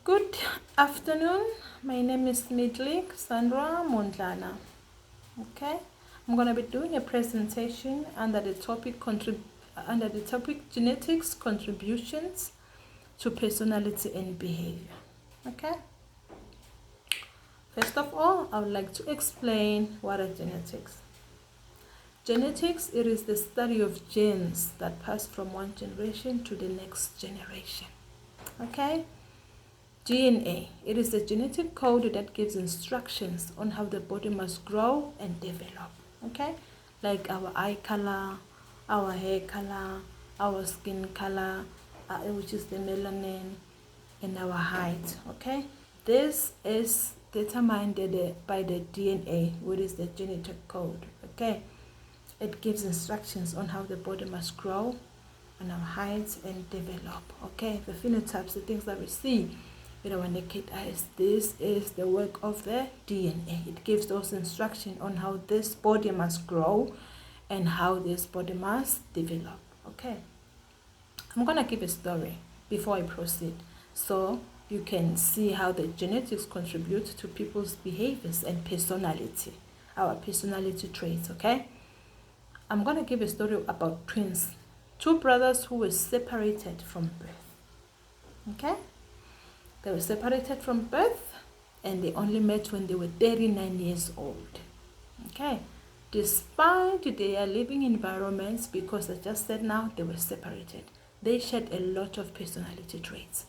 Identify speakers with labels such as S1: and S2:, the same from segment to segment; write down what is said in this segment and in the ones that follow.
S1: Good afternoon. My name is Midlik Sandra Mondlana. Okay, I'm going to be doing a presentation under the topic genetics contributions to personality and behavior. Okay. First of all, I would like to explain what are genetics. Genetics, it is the study of genes that pass from one generation to the next generation. Okay. DNA, it is the genetic code that gives instructions on how the body must grow and develop. Okay, like our eye color, our hair color, our skin color, which is the melanin, and our height. Okay, this is determined by the DNA, which is the genetic code. Okay, it gives instructions on how the body must grow and our height and develop. Okay, the phenotypes, the things that we see with our naked eyes, this is the work of the DNA. It gives those instructions on how this body must grow and how this body must develop. Okay, I'm gonna give a story before I proceed, so you can see how the genetics contribute to people's behaviors and personality, our personality traits. Okay, I'm gonna give a story about twins, two brothers who were separated from birth. Okay, they were separated from birth and they only met when they were 39 years old. Okay, despite their living environments, because I just said now they were separated, they shared a lot of personality traits.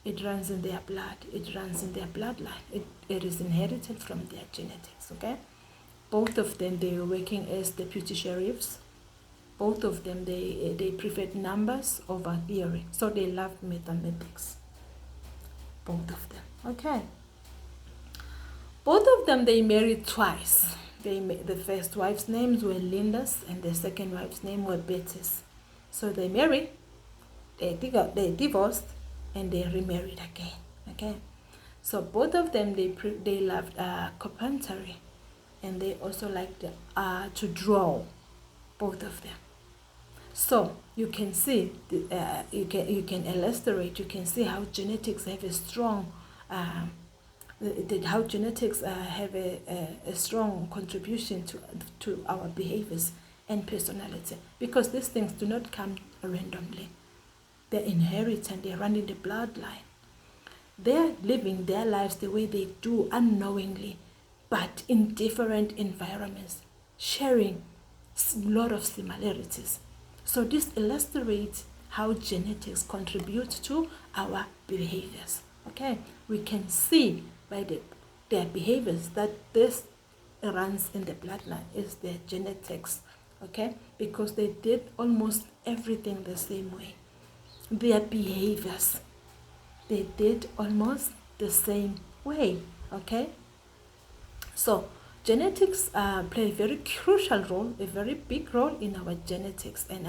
S1: It runs in their blood, it runs in their bloodline, it is inherited from their genetics. Okay, both of them, they were working as deputy sheriffs. Both of them, they preferred numbers over theory, so they loved mathematics. Both of them. Okay, both of them, they married twice. The first wife's names were Linda's and the second wife's name were Betty's. So they married, they divorced, and they remarried again. Okay, so both of them, they loved carpentry, and they also liked to draw. Both of them. So you can see, you can illustrate. You can see how genetics have a strong, how genetics have a strong contribution to our behaviors and personality, because these things do not come randomly. They're inherited. They run in the bloodline. They're living their lives the way they do unknowingly, but in different environments, sharing a lot of similarities. So this illustrates how genetics contribute to our behaviors. Okay, we can see by their behaviors that this runs in the bloodline, is their genetics. Okay, because they did almost everything the same way. Their behaviors, they did almost the same way. Okay, so genetics play a very crucial role, a very big role in our genetics and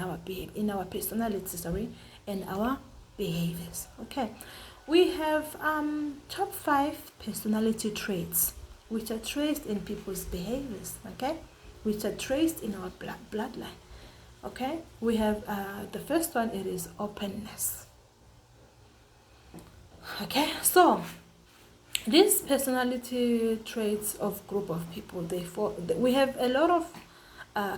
S1: in our personality, and our behaviors. Okay, we have top 5 personality traits which are traced in people's behaviors. Okay, which are traced in our bloodline. Okay, we have the first one. It is openness. Okay, so these personality traits of group of people, we have a lot of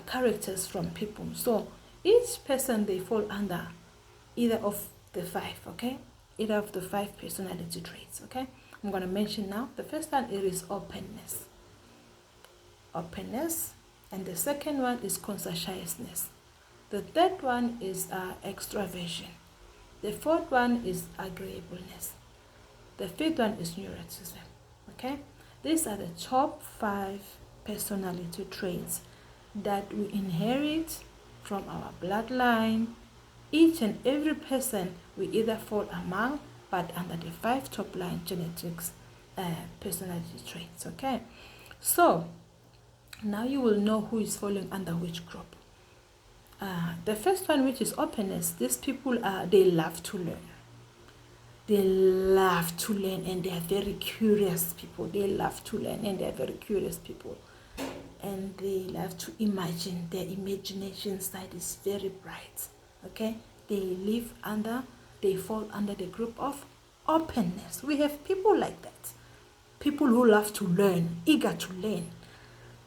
S1: characters from people. So each person, they fall under either of the 5. Okay, either of the 5 personality traits. Okay, I'm going to mention now. The first one, it is openness. Openness. And the second one is conscientiousness. The third one is extraversion. The fourth one is agreeableness. The fifth one is neuroticism. Okay, these are the top 5 personality traits that we inherit from our bloodline. Each and every person, we either fall among, but under the 5 top line genetics personality traits. Okay, so now you will know who is falling under which group. The first one, which is openness, these people they love to learn. They love to learn, and they are very curious people. They love to learn, and they are very curious people. And they love to imagine. Their imagination side is very bright. Okay, they fall under the group of openness. We have people like that. People who love to learn, eager to learn.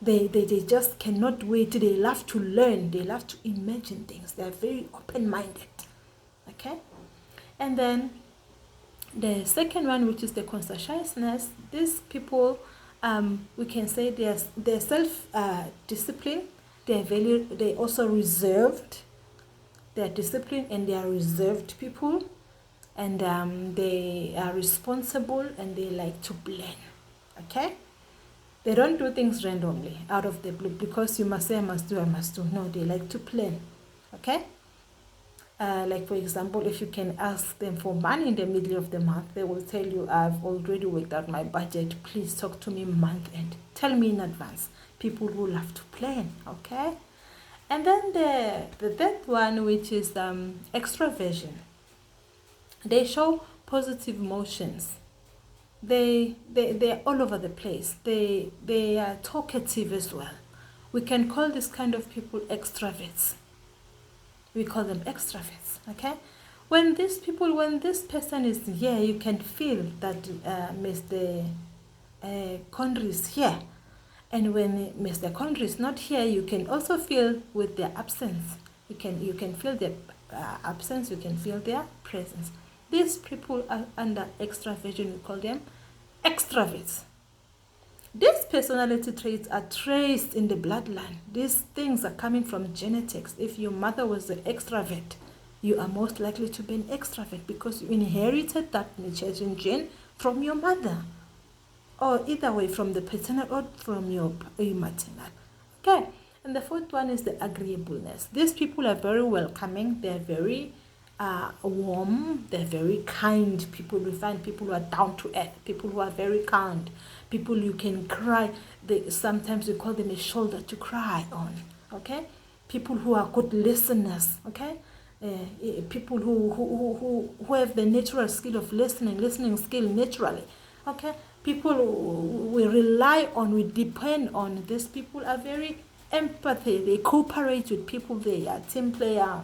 S1: They just cannot wait. They love to learn. They love to imagine things. They are very open-minded. Okay? And then the second one, which is the conscientiousness, these people, we can say they're self-disciplined. They're also reserved. They're disciplined and they are reserved people. And they are responsible and they like to plan. Okay? They don't do things randomly out of the blue because you must say I must do. No, they like to plan. Okay? Like for example, if you can ask them for money in the middle of the month, they will tell you, I've already worked out my budget. Please talk to me month end. Tell me in advance. People who love to plan. Okay? And then the third one, which is extraversion. They show positive emotions. They're all over the place. They are talkative as well. We can call this kind of people extroverts. We call them extroverts. Okay? When this person is here, you can feel that Mr. Conry is here. And when Mr. Conry is not here, you can also feel with their absence. You can feel their absence. You can feel their presence. These people are under extraversion. We call them extroverts. These personality traits are traced in the bloodline. These things are coming from genetics. If your mother was an extrovert, you are most likely to be an extrovert because you inherited that mutation gene from your mother. Or either way, from the paternal or from your maternal. Okay. And the fourth one is the agreeableness. These people are very welcoming. They're very warm. They're very kind people. We find people who are down to earth. People who are very kind. People you can cry. Sometimes we call them a shoulder to cry on. Okay. People who are good listeners. Okay. People who have the natural skill of listening skill naturally. Okay. People we rely on, we depend on. These people are very empathy. They cooperate with people. They are team player.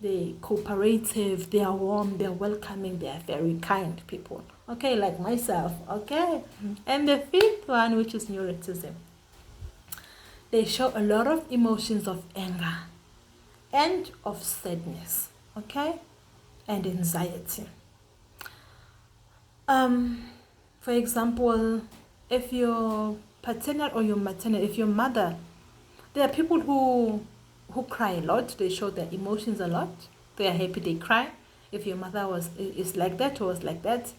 S1: They cooperative. They are warm. They are welcoming. They are very kind people. Okay, like myself. Okay. And the fifth one, which is neuroticism. They show a lot of emotions of anger and of sadness. Okay, and anxiety. For example, if your paternal or your maternal, if your mother, there are people who cry a lot. They show their emotions a lot. They are happy, they cry. If your mother is like that or was like that,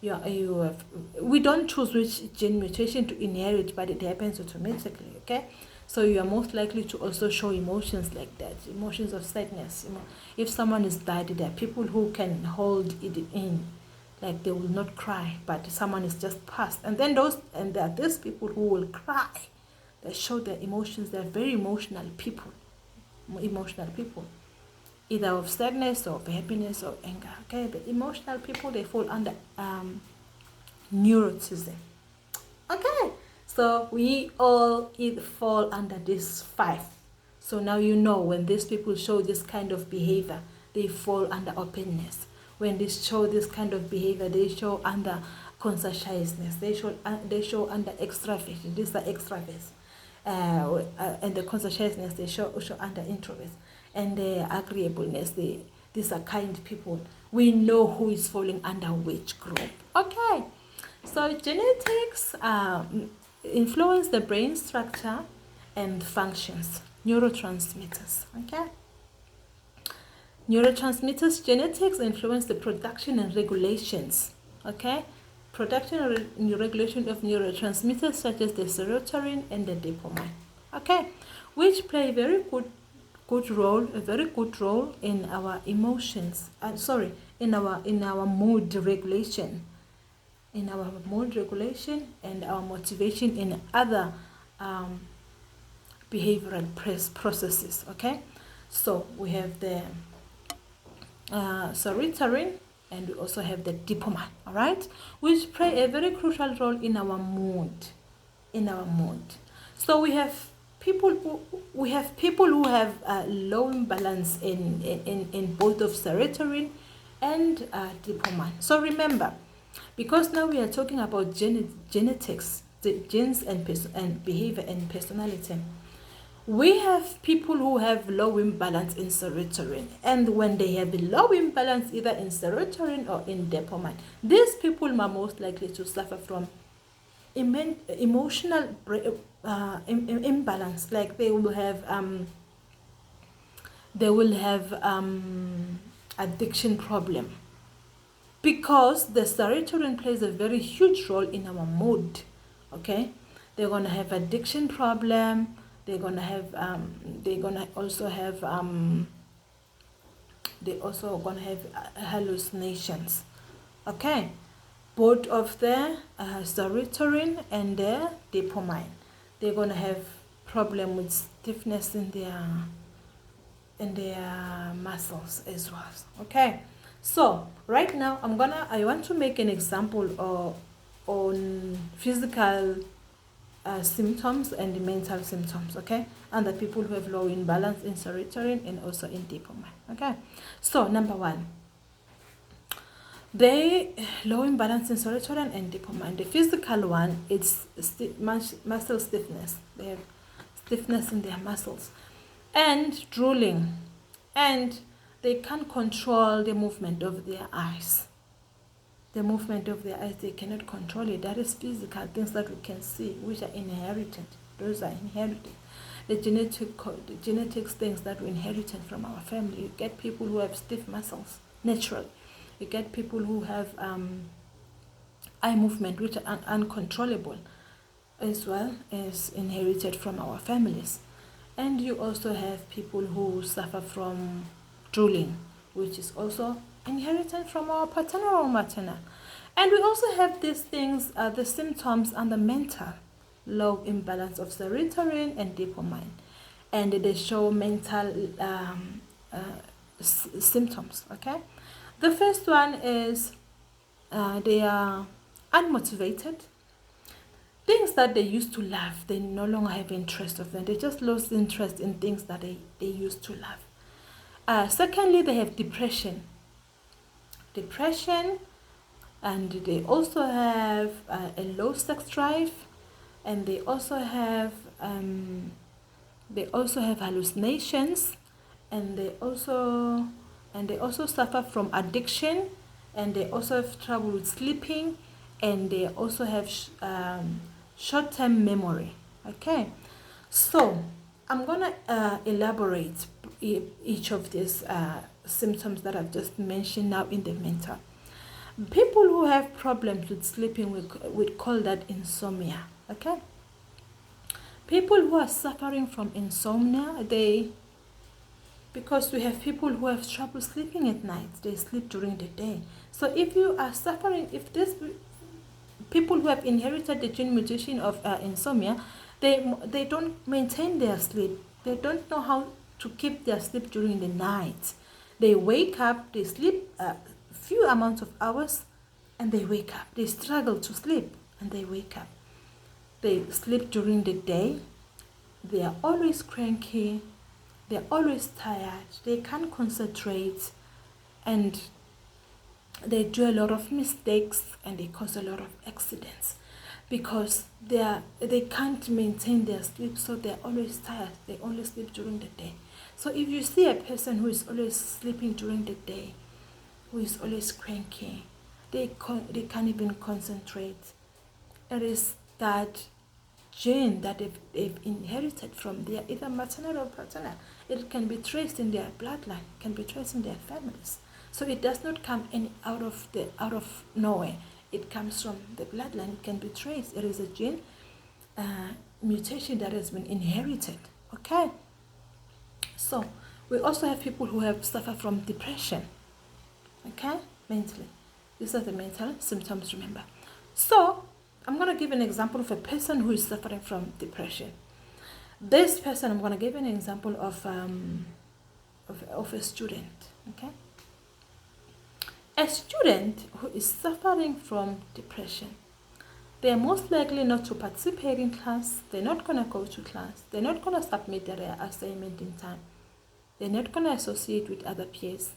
S1: we don't choose which gene mutation to inherit, but it happens automatically. Okay, so you are most likely to also show emotions like that, emotions of sadness. If someone is died, there are people who can hold it in. Like they will not cry, but someone is just passed. And then there are these people who will cry. They show their emotions. They're very emotional people. Either of sadness or of happiness or anger. Okay, the emotional people, they fall under neuroticism. Okay, so we all fall under this 5. So now you know when these people show this kind of behavior, they fall under openness. When they show this kind of behavior, they show under conscientiousness. They show under extraversion. These are extroverts. And the conscientiousness, they show under introverts. And the agreeableness, these are kind people. We know who is falling under which group. Okay. So genetics influence the brain structure and functions. Neurotransmitters. Okay. Neurotransmitters, genetics influence the production and regulations. Okay, production and regulation of neurotransmitters such as the serotonin and the dopamine. Okay, which play a very good role in our emotions. In our mood regulation, and our motivation in other behavioral processes. Okay, so we have the serotonin, and we also have the dopamine, all right, which play a very crucial role in our mood. So we have people who have low imbalance in both of serotonin and dopamine. So remember, because now we are talking about genetics, the genes and behavior and personality, we have people who have low imbalance in serotonin, and when they have a low imbalance either in serotonin or in dopamine, these people are most likely to suffer from emotional imbalance. Like they will have addiction problem, because the serotonin plays a very huge role in our mood. Okay, they're gonna have addiction problem. They're gonna have hallucinations. Okay, both of the serotonin and the dopamine. They're gonna have problem with stiffness in their muscles as well. Okay, so right now I want to make an example on physical symptoms and mental symptoms. Okay, and the people who have low imbalance in serotonin and also in dopamine. Okay, so number one, they low imbalance in serotonin and dopamine. The physical one, it's muscle stiffness. They have stiffness in their muscles and drooling, and they can't control the movement of their eyes. The movement of their eyes, they cannot control it. That is physical, things that we can see, which are inherited. Those are inherited. The genetics things that we inherited from our family. You get people who have stiff muscles naturally. You get people who have eye movement, which are uncontrollable, as well as inherited from our families. And you also have people who suffer from drooling, which is also inherited from our paternal or maternal. And we also have these things, the symptoms and the mental low imbalance of serotonin and dopamine, and they show mental symptoms. Okay, the first one is they are unmotivated. Things that they used to love, they no longer have interest of them. They just lost interest in things that they used to love. Secondly, they have depression, and they also have a low sex drive, and they also have hallucinations, and they also suffer from addiction, and they also have trouble with sleeping, and they also have short-term memory. Okay, so I'm gonna elaborate each of these symptoms that I've just mentioned now in the mental. People who have problems with sleeping, we call that insomnia. Okay, people who are suffering from insomnia, because we have people who have trouble sleeping at night, they sleep during the day. So if you are suffering, if these people who have inherited the gene mutation of insomnia, they don't maintain their sleep. They don't know how to keep their sleep during the night. They wake up, they sleep few amounts of hours, and they wake up. They struggle to sleep, and they wake up. They sleep during the day. They are always cranky. They're always tired. They can't concentrate, and they do a lot of mistakes, and they cause a lot of accidents because they can't maintain their sleep, so they're always tired. They only sleep during the day. So if you see a person who is always sleeping during the day, who is always cranky, they can't even concentrate. It is that gene that they've inherited from their either maternal or paternal. It can be traced in their bloodline, can be traced in their families. So it does not come out of nowhere. It comes from the bloodline. It can be traced. It is a gene mutation that has been inherited. Okay. So we also have people who have suffered from depression. Okay, mentally. These are the mental symptoms, remember. So I'm going to give an example of a person who is suffering from depression. This person, I'm going to give an example of a student. Okay, a student who is suffering from depression, they're most likely not to participate in class. They're not going to go to class. They're not going to submit their assignment in time. They're not going to associate with other peers.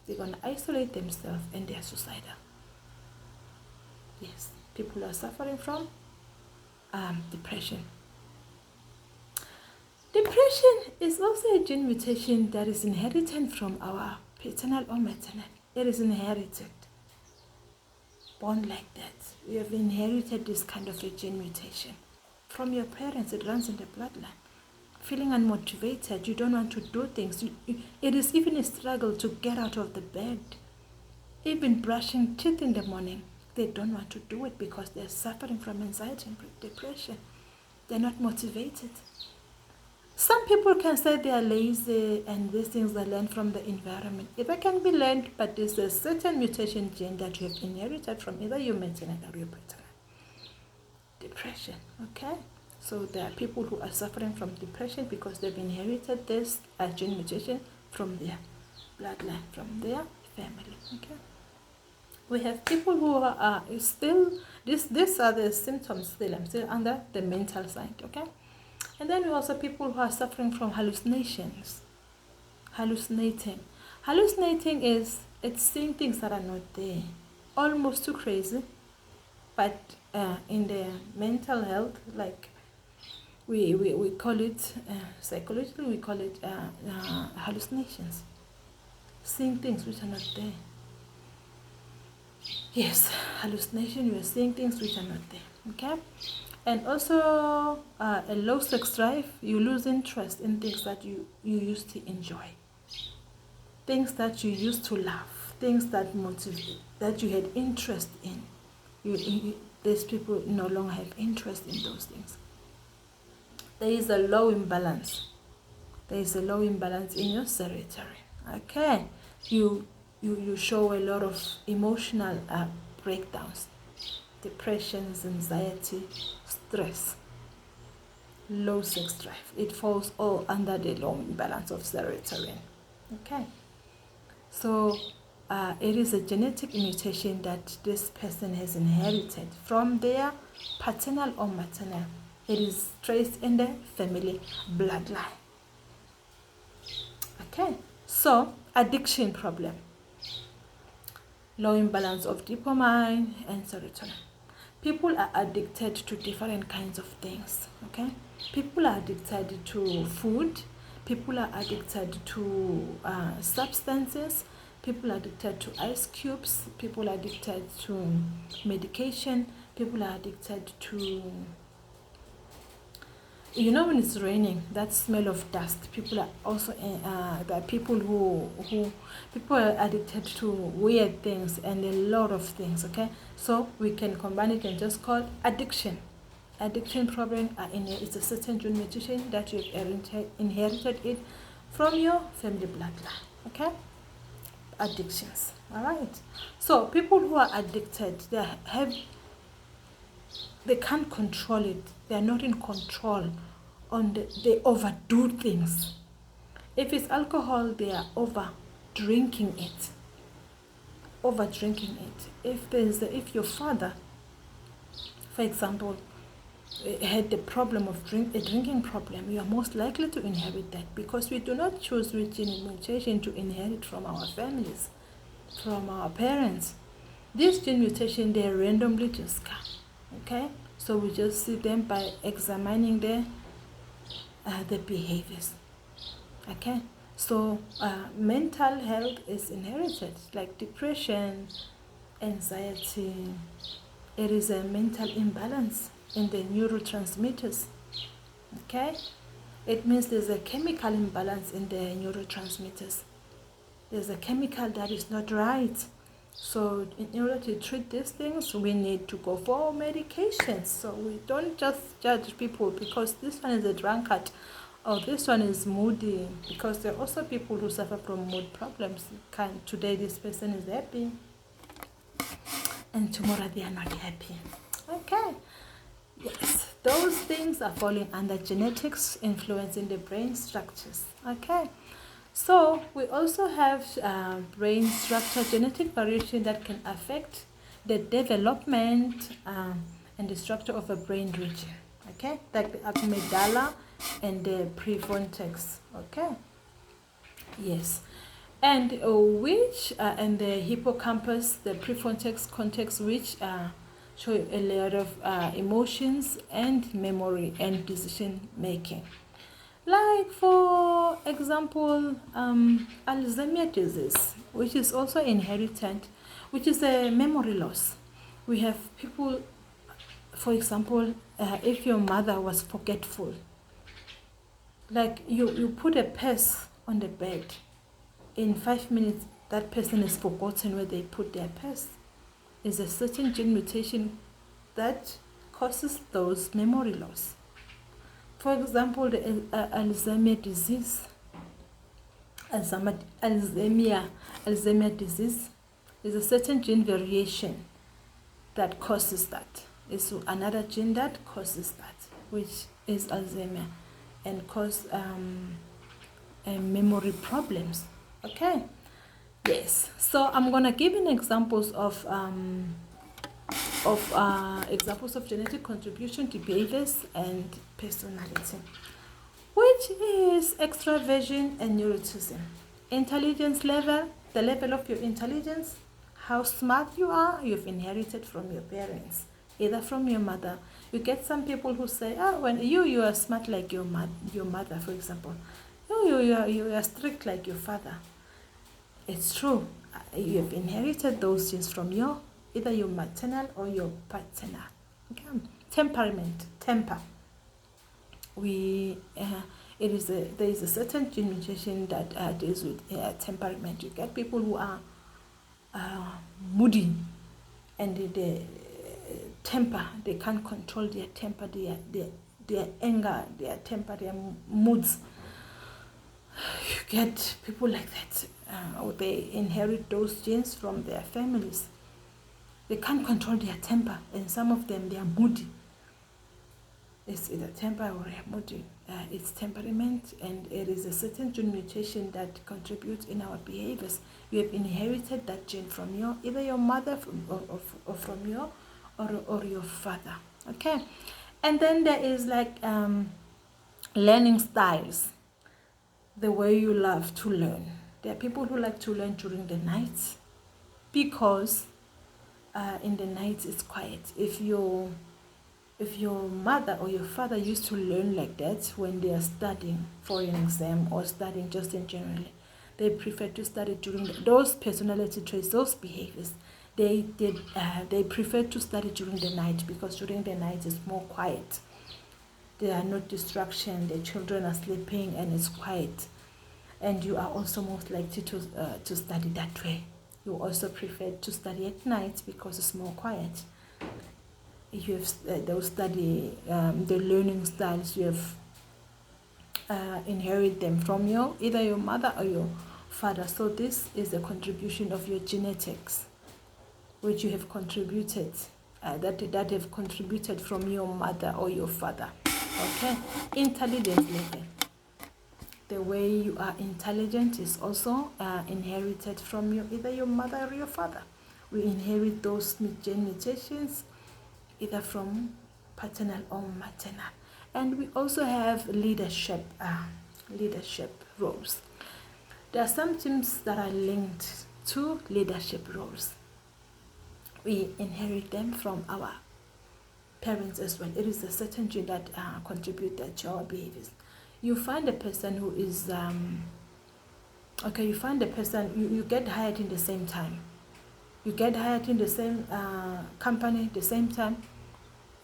S1: They're going to isolate themselves and they're suicidal. Yes, people are suffering from depression. Depression is also a gene mutation that is inherited from our paternal or maternal. It is inherited. Born like that. You have inherited this kind of a gene mutation. From your parents, it runs in the bloodline. Feeling unmotivated, you don't want to do things. It is even a struggle to get out of the bed. Even brushing teeth in the morning, they don't want to do it because they're suffering from anxiety and depression. They're not motivated. Some people can say they are lazy and these things they learn from the environment. They can be learned, but there's a certain mutation gene that you have inherited from either your maternal or your paternal. Depression, okay? So there are people who are suffering from depression because they've inherited this gene mutation from their bloodline, from their family, okay? We have people who are still, these are the symptoms still, I'm still under the mental side, okay? And then we also people who are suffering from hallucinations. Hallucinating. Hallucinating is, it's seeing things that are not there. Almost too crazy. But in the mental health, like we call it, psychologically we call it hallucinations. Seeing things which are not there. Yes, hallucination, you are seeing things which are not there. Okay? And also a low sex drive, you lose interest in things that you used to enjoy. Things that you used to love. Things that motivate, that you had interest in. These people no longer have interest in those things. There is a low imbalance. There is a low imbalance in your serotonin. Okay? You show a lot of emotional breakdowns. Depressions, anxiety, stress, low sex drive. It falls all under the low imbalance of serotonin. Okay, so it is a genetic mutation that this person has inherited from their paternal or maternal. It is traced in the family bloodline. Okay, so addiction problem. Low imbalance of dopamine and serotonin. People are addicted to different kinds of things, okay? People are addicted to food. People are addicted to substances. People are addicted to ice cubes. People are addicted to medication. People are addicted to, you know, when it's raining, that smell of dust. People are also there are people who people are addicted to weird things and a lot of things. Okay, so we can combine it and just call addiction. Addiction problem it's a certain gene mutation that you've inherited it from your family bloodline. Okay, addictions. All right. So people who are addicted, they can't control it. They are not in control they overdo things. If it's alcohol, they are over drinking it. If your father, for example, had the problem of a drinking problem, you are most likely to inherit that because we do not choose which gene mutation to inherit from our families, from our parents. This gene mutation, they randomly just come. Okay, so we just see them by examining the behaviors. Okay, so mental health is inherited, like depression, anxiety. It is a mental imbalance in the neurotransmitters. Okay, it means there's a chemical imbalance in the neurotransmitters. There's a chemical that is not right. So in order to treat these things, we need to go for medications. So we don't just judge people because this one is a drunkard or this one is moody, because there are also people who suffer from mood problems. Today this person is happy and tomorrow they are not happy. Okay. Yes, those things are falling under genetics influencing the brain structures. Okay. So we also have brain structure genetic variation that can affect the development and the structure of a brain region. Okay, like the amygdala and the prefrontal. Okay, yes, and and the hippocampus, the prefrontal cortex, which show a lot of emotions and memory and decision making. Like for example, Alzheimer's disease, which is also inherited, which is a memory loss. We have people, for example, if your mother was forgetful, like you put a purse on the bed, in 5 minutes that person is forgotten where they put their purse. Is a certain gene mutation that causes those memory loss. For example, the Alzheimer's disease, Alzheimer's disease is a certain gene variation that causes that. It's another gene that causes that, which is Alzheimer, and cause memory problems. Okay. Yes. So I'm gonna give an examples of genetic contribution to behaviors and personality, which is extraversion and neuroticism. Intelligence level, the level of your intelligence, how smart you are, you've inherited from your parents, either from your mother. You get some people who say, when you are smart like your mother, for example. You are strict like your father. It's true. You have inherited those genes from either your maternal or your paternal. Okay. Temper. There is a certain gene mutation that deals with temperament. You get people who are moody, and they temper. They can't control their temper, their anger, their temper, their moods. You get people like that. They inherit those genes from their families. They can't control their temper, and some of them, they are moody. It's either temper or moody. It's temperament, and it is a certain gene mutation that contributes in our behaviors. You have inherited that gene from either your mother or from your father. Okay, and then there is like learning styles, the way you love to learn. There are people who like to learn during the night because in the night it's quiet. If your mother or your father used to learn like that when they are studying for an exam or studying just in general, they prefer to study during those personality traits, those behaviors. They prefer to study during the night because during the night it's more quiet. There are no distractions. The children are sleeping and it's quiet, and you are also most likely to study that way. You also prefer to study at night because it's more quiet. You have those study the learning styles, you have inherit them from either your mother or your father. So this is a contribution of your genetics, which you have contributed, that have contributed from your mother or your father. Okay, intelligence level. The way you are intelligent is also inherited from either your mother or your father. We inherit those gene mutations either from paternal or maternal. And we also have leadership roles. There are some genes that are linked to leadership roles. We inherit them from our parents as well. It is a certain gene that contribute to our behaviors. You find a person who is you get hired in the same time. You get hired in the same company the same time.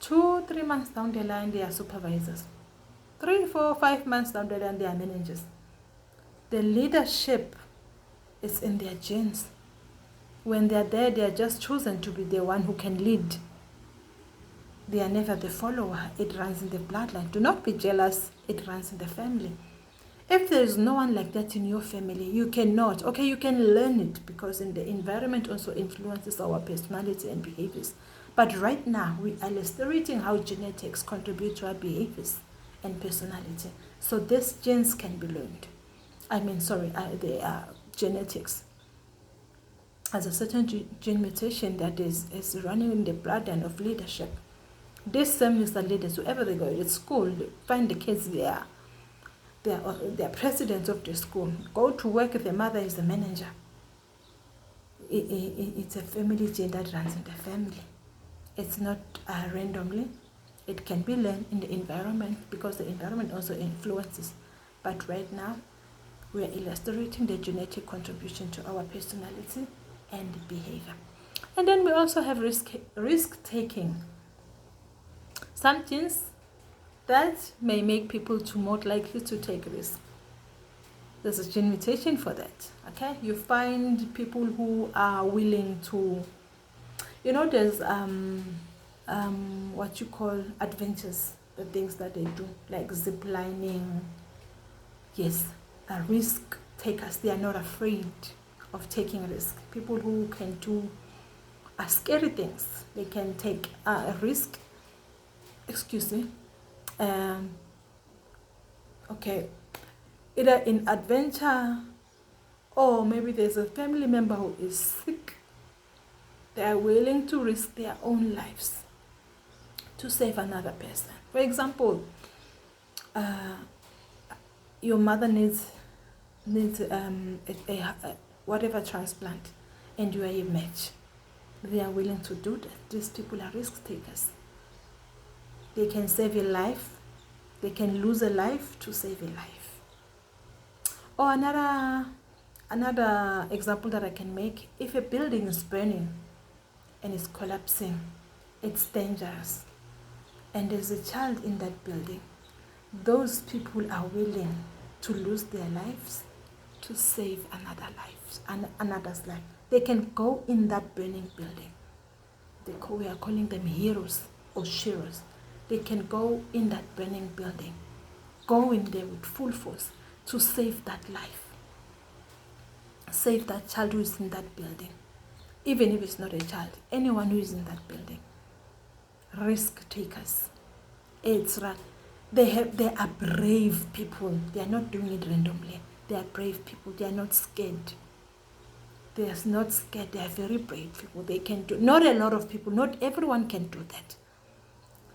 S1: 2-3 months down the line, they are supervisors. 3-4-5 months down the line, they are managers. The leadership is in their genes. When they are there, they are just chosen to be the one who can lead. They are never the follower. It runs in the bloodline. Do not be jealous. It runs in the family. If there is no one like that in your family, you cannot. Okay, you can learn it because in the environment also influences our personality and behaviors. But right now, we are illustrating how genetics contribute to our behaviors and personality. So these genes can be learned. They are genetics. As a certain gene mutation that is running in the bloodline of leadership. These families are leaders, wherever they go, at school, find the kids there. They're president of the school. Go to work, the mother is the manager. It's a family gene that runs in the family. It's not randomly. It can be learned in the environment, because the environment also influences. But right now, we are illustrating the genetic contribution to our personality and behavior. And then we also have risk-taking. Some genes that may make people to more likely to take risks. There's a gene mutation for that. Okay, you find people who are willing to, there's what you call adventures, the things that they do, like zip lining. Yes, risk takers. They are not afraid of taking risk. People who can do scary things. They can take a risk. Excuse me. Okay, either in adventure, or maybe there's a family member who is sick. They are willing to risk their own lives to save another person. For example, your mother needs whatever transplant, and you are a match. They are willing to do that. These people are risk takers. They can save a life. They can lose a life to save a life. Or another example that I can make: if a building is burning and is collapsing, it's dangerous, and there's a child in that building, those people are willing to lose their lives to save another's life. They can go in that burning building. We are calling them heroes or sheroes. They can go in that burning building, go in there with full force to save that life, save that child who is in that building. Even if it's not a child, anyone who is in that building. Risk takers. It's right. They are brave people. They are not doing it randomly. They are brave people. They are not scared. They are not scared. They are very brave people. They can do. Not a lot of people. Not everyone can do that.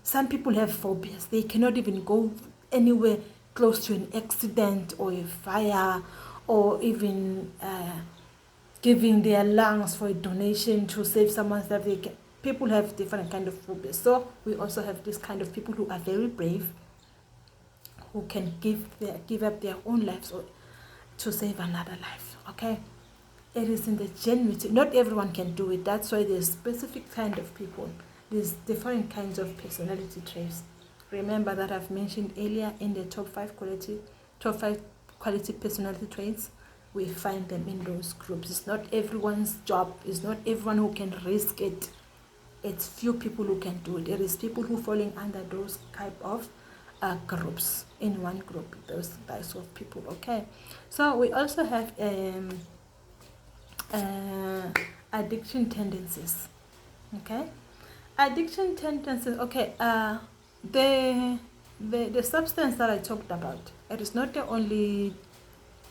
S1: Some people have phobias. They cannot even go anywhere close to an accident or a fire, or even giving their lungs for a donation to save someone's life. People have different kind of phobias. So we also have this kind of people who are very brave, who can give up their own lives to save another life. Okay, it is in the gene. Not everyone can do it. That's why there's specific kind of people. There's different kinds of personality traits. Remember that I've mentioned earlier in the top five quality personality traits. We find them in those groups. It's not everyone's job. It's not everyone who can risk it. It's few people who can do it. There is people who falling under those type of groups. In one group, those types of people. Okay, so we also have addiction tendencies. Okay, addiction tendencies. Okay, the substance that I talked about, it is not the only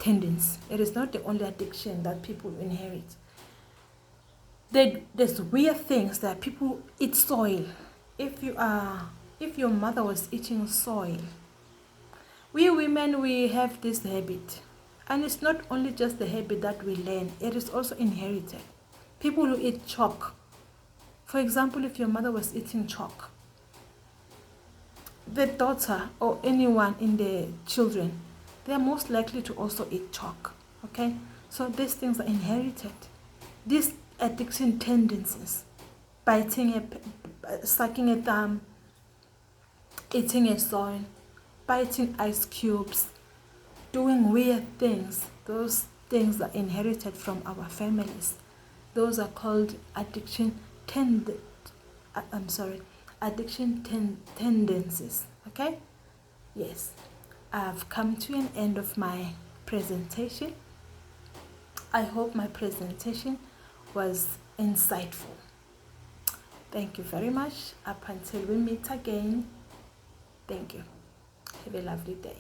S1: tendency. It is not the only addiction that people inherit. There's weird things that people eat soil. If your mother was eating soil, we women, we have this habit, and it's not only just the habit that we learn, it is also inherited. People who eat chalk, for example, if your mother was eating chalk, the daughter or anyone in the children, they are most likely to also eat chalk. Okay, so these things are inherited. These addiction tendencies, sucking a thumb, eating a soil, biting ice cubes, doing weird things, those things are inherited from our families. Those are called addiction tendencies. Okay, yes, I've come to an end of my presentation. I hope my presentation was insightful. Thank you very much. Up until we meet again, thank you. Have a lovely day.